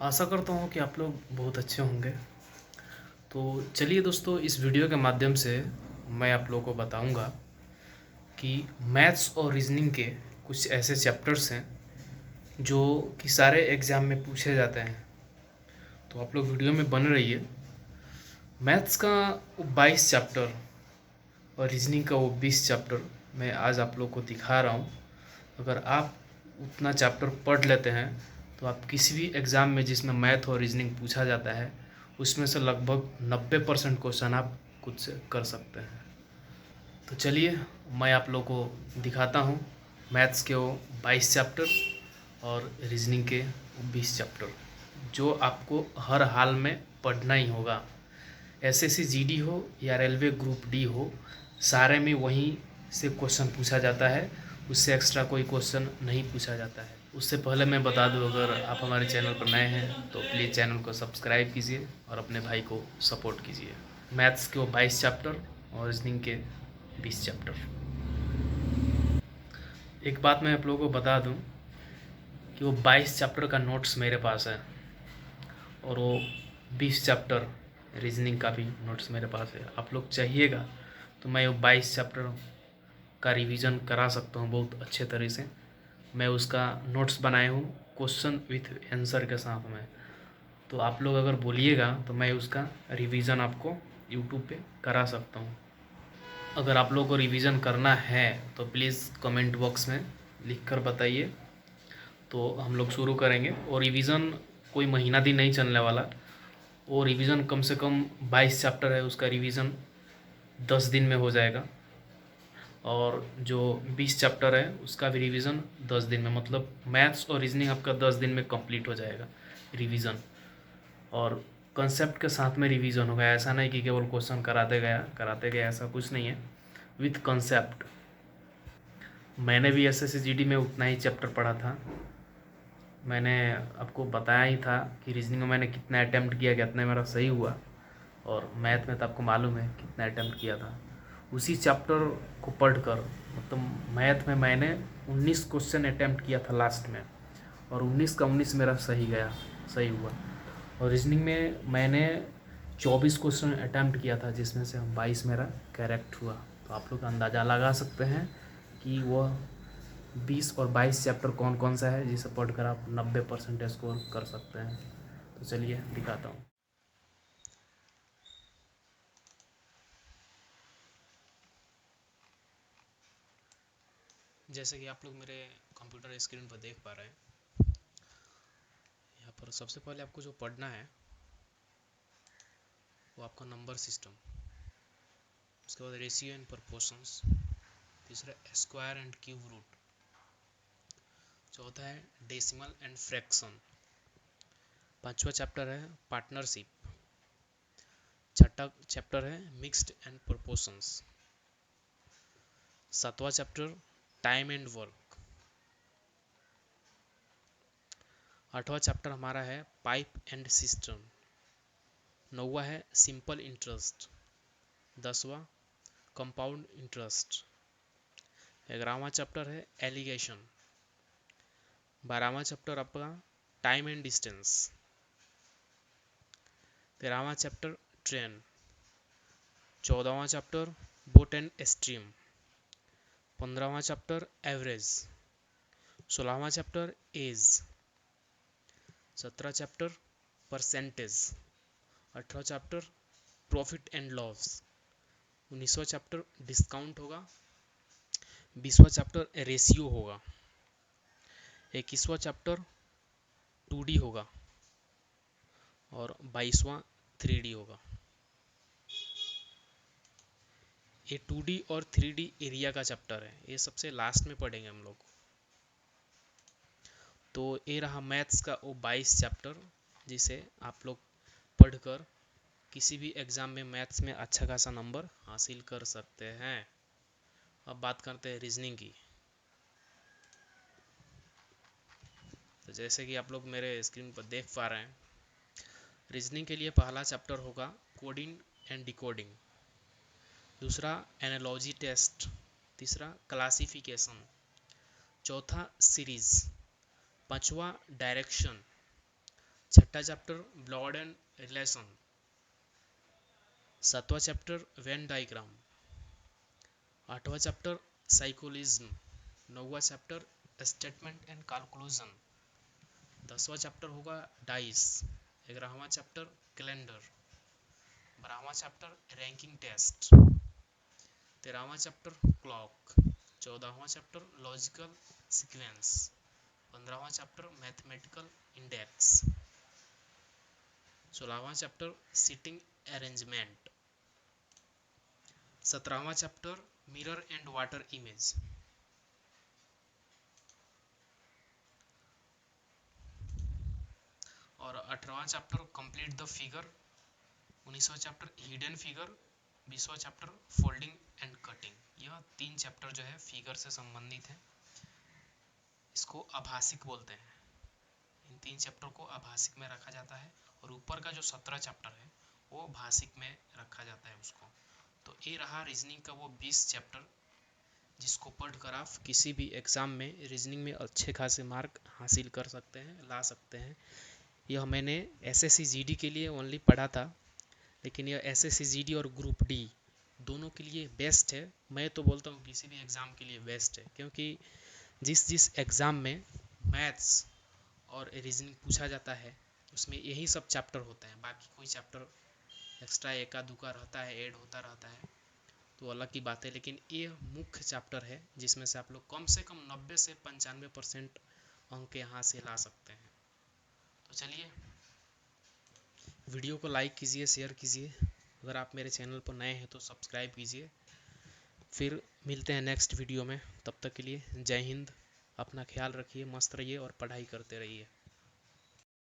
आशा करता हूँ कि आप लोग बहुत अच्छे होंगे। तो चलिए दोस्तों, इस वीडियो के माध्यम से मैं आप लोगों को बताऊंगा कि मैथ्स और रीजनिंग के कुछ ऐसे चैप्टर्स हैं जो कि सारे एग्ज़ाम में पूछे जाते हैं। तो आप लोग वीडियो में बने रहिए। मैथ्स का वो 22 चैप्टर और रीजनिंग का वो 20 चैप्टर मैं आज आप लोग को दिखा रहा हूँ। अगर आप उतना चैप्टर पढ़ लेते हैं तो आप किसी भी एग्ज़ाम में जिसमें मैथ और रीजनिंग पूछा जाता है उसमें से लगभग 90% क्वेश्चन आप खुद से कर सकते हैं। तो चलिए मैं आप लोग को दिखाता हूँ मैथ्स के वो 22 चैप्टर और रीजनिंग के वो 20 चैप्टर जो आपको हर हाल में पढ़ना ही होगा। एसएससी जीडी हो या रेलवे ग्रुप डी हो, सारे में वहीं से क्वेश्चन पूछा जाता है। उससे एक्स्ट्रा कोई क्वेश्चन नहीं पूछा जाता है। उससे पहले मैं बता दूं, अगर आप हमारे चैनल पर नए हैं तो प्लीज़ चैनल को सब्सक्राइब कीजिए और अपने भाई को सपोर्ट कीजिए। मैथ्स के वो 22 चैप्टर और रीजनिंग के 20 चैप्टर। एक बात मैं आप लोगों को बता दूं कि वो 22 चैप्टर का नोट्स मेरे पास है और वो 20 चैप्टर रीजनिंग का भी नोट्स मेरे पास है। आप लोग चाहिएगा तो मैं वो 22 चैप्टर का रिवीजन करा सकता हूँ बहुत अच्छे तरह से। मैं उसका नोट्स बनाया हूँ क्वेश्चन विथ आंसर के साथ में। तो आप लोग अगर बोलिएगा तो मैं उसका रिवीजन आपको यूट्यूब पे करा सकता हूँ। अगर आप लोगों को रिवीजन करना है तो प्लीज़ कमेंट बॉक्स में लिख कर बताइए, तो हम लोग शुरू करेंगे। और रिवीजन कोई महीना दिन नहीं चलने वाला। वो रिवीजन कम से कम 22 चैप्टर है, उसका रिवीजन 10 दिन में हो जाएगा। और जो 20 चैप्टर है उसका भी रिवीजन 10 दिन में, मतलब मैथ्स और रीजनिंग आपका 10 दिन में कंप्लीट हो जाएगा रिवीजन। और कंसेप्ट के साथ में रिवीजन होगा। ऐसा नहीं कि केवल क्वेश्चन कराते गया, ऐसा कुछ नहीं है। With concept. मैंने भी एसएससी जीडी में उतना ही चैप्टर पढ़ा था। मैंने आपको बताया ही था कि रीजनिंग में मैंने कितना अटैम्प्ट किया, कितना मेरा सही हुआ। और मैथ में तो आपको मालूम है कितना अटैम्प्ट किया था। उसी चैप्टर को पढ़कर, मतलब मैथ में मैंने 19 क्वेश्चन अटैम्प्ट किया था लास्ट में, और 19 का 19 मेरा सही गया, सही हुआ। और रीजनिंग में मैंने 24 क्वेश्चन अटैम्प्ट किया था जिसमें से 22 मेरा करेक्ट हुआ। तो आप लोग अंदाज़ा लगा सकते हैं कि वह 20 और 22 चैप्टर कौन कौन सा है जिसे पढ़कर आप 90% स्कोर कर सकते हैं। तो चलिए दिखाता हूँ। जैसे कि आप लोग मेरे कंप्यूटर स्क्रीन पर देख पा रहे हैं, यहाँ पर सबसे पहले आपको जो पढ़ना है वो आपका नंबर सिस्टम, उसके बाद रेशियो एंड प्रपोर्शंस, तीसरा स्क्वायर एंड क्यूब रूट, चौथा है डेसिमल एंड फ्रैक्शन, पांचवा चैप्टर है पार्टनरशिप, छठा चैप्टर है मिक्स्ड एंड प्रपोर्शंस, सातवां चैप्टर टाइम एंड वर्क, आठवां चैप्टर हमारा है पाइप एंड सिस्टम, नौवा है सिंपल इंटरेस्ट, 10वां कंपाउंड इंटरेस्ट, 11वां चैप्टर है एलिगेशन, 12वां चैप्टर आपका टाइम एंड डिस्टेंस, 13वां चैप्टर ट्रेन, 14वां चैप्टर बोट एंड स्ट्रीम, 15वां चैप्टर एवरेज, 16वां चैप्टर एज, 17वां चैप्टर परसेंटेज, 18वां चैप्टर प्रॉफिट एंड लॉस, 19वां चैप्टर डिस्काउंट होगा, 20वां चैप्टर रेशियो होगा, 21वां चैप्टर 2D होगा और 22वां 3D होगा। ये 2D और 3D एरिया का चैप्टर है, ये सबसे लास्ट में पढ़ेंगे हम लोग। तो ये रहा मैथ्स का वो 22 चैप्टर जिसे आप लोग पढ़कर किसी भी एग्जाम में मैथ्स में अच्छा खासा नंबर हासिल कर सकते हैं। अब बात करते हैं रीजनिंग की। तो जैसे कि आप लोग मेरे स्क्रीन पर देख पा रहे हैं, रीजनिंग के लिए पहला चैप्टर होगा कोडिंग एंड डिकोडिंग, दूसरा एनालॉजी टेस्ट, तीसरा क्लासिफिकेशन, चौथा सीरीज, पांचवा डायरेक्शन, छठा चैप्टर ब्लड एंड रिलेशन, सातवां चैप्टर वेन डायग्राम, आठवां चैप्टर साइकोलिज्म, नौवां चैप्टर स्टेटमेंट एंड कैलकुलेशन, 10वां चैप्टर होगा डाइस, 11वां चैप्टर कैलेंडर, 12वां चैप्टर रैंकिंग टेस्ट, 13वां चैप्टर क्लॉक, 14वां चैप्टर लॉजिकल सीक्वेंस, 15वां चैप्टर मैथमेटिकल इंडेक्स, 16वां चैप्टर सीटिंग अरेंजमेंट, 17वां chapter mirror and water image, और 18वां चैप्टर कंप्लीट द फिगर, 19वां चैप्टर हिडन फिगर, 20वां चैप्टर फोल्डिंग एंड कटिंग। यह 3 चैप्टर जो है फिगर से संबंधित है, इसको आभासिक बोलते हैं। इन 3 चैप्टर को आभासिक में रखा जाता है और ऊपर का जो 17 चैप्टर है वो भाषिक में रखा जाता है उसको। तो ये रहा रीजनिंग का वो 20 चैप्टर जिसको पढ़कर आप किसी भी एग्ज़ाम में रीजनिंग में अच्छे खासे मार्क हासिल कर सकते हैं, ला सकते हैं। यह मैंने एसएससी जीडी के लिए ओनली पढ़ा था, लेकिन यह एसएससी जीडी और ग्रुप डी दोनों के लिए बेस्ट है। मैं तो बोलता हूँ किसी भी एग्ज़ाम के लिए बेस्ट है, क्योंकि जिस एग्ज़ाम में मैथ्स और रीजनिंग पूछा जाता है उसमें यही सब चैप्टर होता है, बाकी कोई चैप्टर एक्स्ट्रा एका दुका रहता है, ऐड होता रहता है, तो अलग की बात है। लेकिन ये मुख्य चैप्टर है जिसमें से आप लोग कम से कम 90 से 95% अंक यहाँ से ला सकते हैं। तो चलिए वीडियो को लाइक कीजिए, शेयर कीजिए, अगर आप मेरे चैनल पर नए हैं तो सब्सक्राइब कीजिए। फिर मिलते हैं नेक्स्ट वीडियो में, तब तक के लिए जय हिंद, अपना ख्याल रखिए, मस्त रहिए और पढ़ाई करते रहिए।